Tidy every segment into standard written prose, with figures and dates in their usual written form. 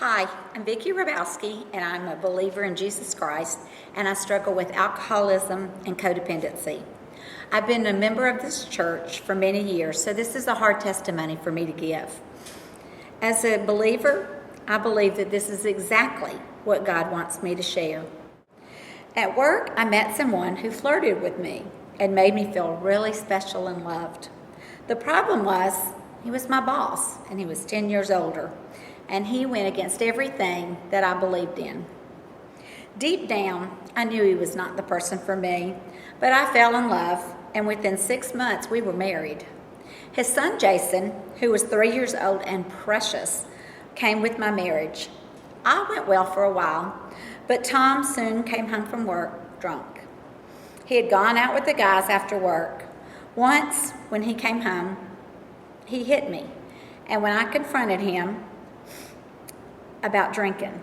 Hi, I'm Vicki Hrabovsky, and I'm a believer in Jesus Christ, and I struggle with alcoholism and codependency. I've been a member of this church for many years, so this is a hard testimony for me to give. As a believer, I believe that this is exactly what God wants me to share. At work, I met someone who flirted with me and made me feel really special and loved. The problem was, he was my boss, and he was 10 years older, and he went against everything that I believed in. Deep down, I knew he was not the person for me, but I fell in love, and within 6 months, we were married. His son, Jason, who was 3 years old and precious, came with my marriage. All went well for a while, but Tom soon came home from work drunk. He had gone out with the guys after work. Once, when he came home, he hit me, and when I confronted him about drinking,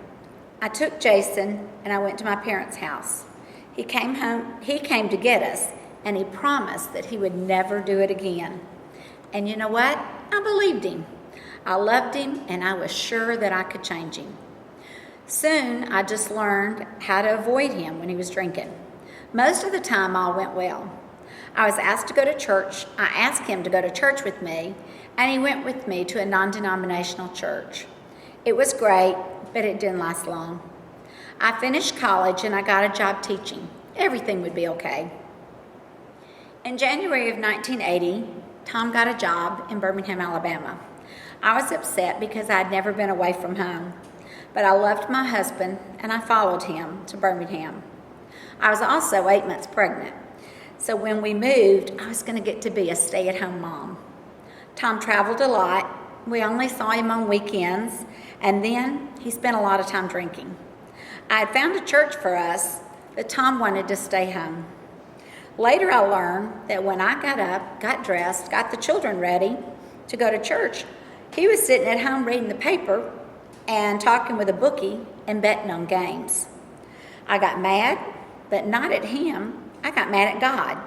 I took Jason and I went to my parents' house. He came to get us, and he promised that he would never do it again. And you know what? I believed him. I loved him, and I was sure that I could change him. Soon, I just learned how to avoid him when he was drinking. Most of the time, all went well. I was asked to go to church. I asked him to go to church with me, and he went with me to a non-denominational church. It was great, but it didn't last long. I finished college, and I got a job teaching. Everything would be okay. In January of 1980, Tom got a job in Birmingham, Alabama. I was upset because I had never been away from home, but I loved my husband, and I followed him to Birmingham. I was also 8 months pregnant, so when we moved, I was going to get to be a stay-at-home mom. Tom traveled a lot. We only saw him on weekends, and then he spent a lot of time drinking. I had found a church for us, but Tom wanted to stay home. Later, I learned that when I got up, got dressed, got the children ready to go to church, he was sitting at home reading the paper and talking with a bookie and betting on games. I got mad, but not at him. I got mad at God.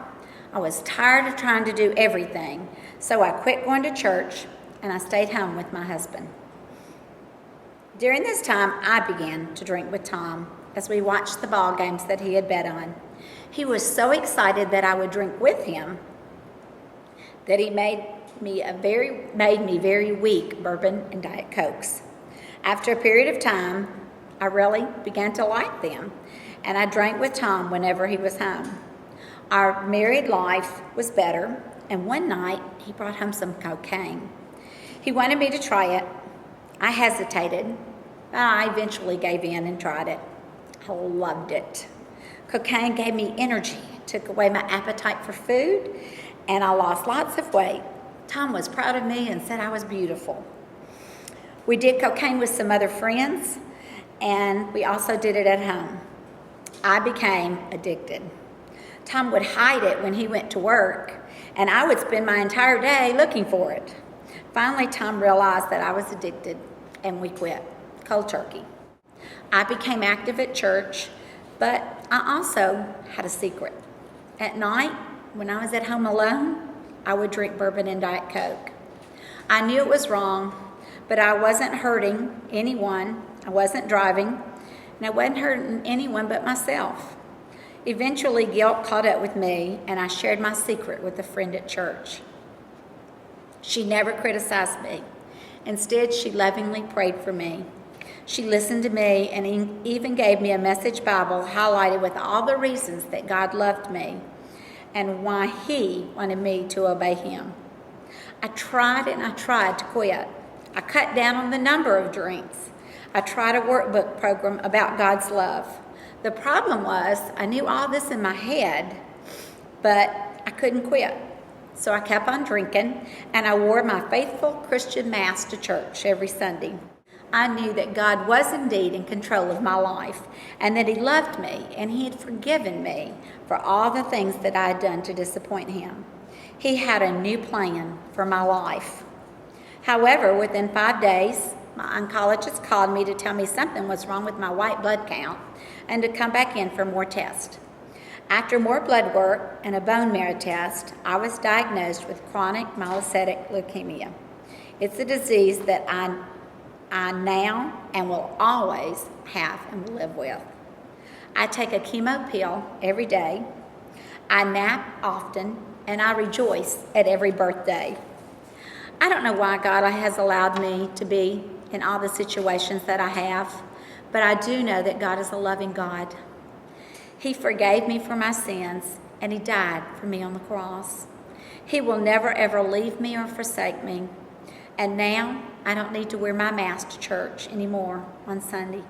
I was tired of trying to do everything, so I quit going to church and I stayed home with my husband. During this time, I began to drink with Tom as we watched the ball games that he had bet on. He was so excited that I would drink with him that he made me very weak bourbon and Diet Cokes. After a period of time, I really began to like them, and I drank with Tom whenever he was home. Our married life was better, and one night he brought home some cocaine. He wanted me to try it. I hesitated, but I eventually gave in and tried it. I loved it. Cocaine gave me energy, took away my appetite for food, and I lost lots of weight. Tom was proud of me and said I was beautiful. We did cocaine with some other friends, and we also did it at home. I became addicted. Tom would hide it when he went to work, and I would spend my entire day looking for it. Finally, Tom realized that I was addicted, and we quit, cold turkey. I became active at church, but I also had a secret. At night, when I was at home alone, I would drink bourbon and Diet Coke. I knew it was wrong, but I wasn't hurting anyone. I wasn't driving, and I wasn't hurting anyone but myself. Eventually, guilt caught up with me, and I shared my secret with a friend at church. She never criticized me. Instead, she lovingly prayed for me. She listened to me and even gave me a message Bible highlighted with all the reasons that God loved me and why He wanted me to obey Him. I tried to quit. I cut down on the number of drinks. I tried a workbook program about God's love. The problem was I knew all this in my head, but I couldn't quit. So I kept on drinking, and I wore my faithful Christian mask to church every Sunday. I knew that God was indeed in control of my life, and that He loved me, and He had forgiven me for all the things that I had done to disappoint Him. He had a new plan for my life. However, within 5 days, my oncologist called me to tell me something was wrong with my white blood count and to come back in for more tests. After more blood work and a bone marrow test, I was diagnosed with chronic myelocytic leukemia. It's a disease that I I now and will always have and will live with. I take a chemo pill every day. I nap often, and I rejoice at every birthday. I don't know why God has allowed me to be in all the situations that I have, but I do know that God is a loving God. He forgave me for my sins, and He died for me on the cross. He will never, ever leave me or forsake me. And now I don't need to wear my mask to church anymore on Sunday.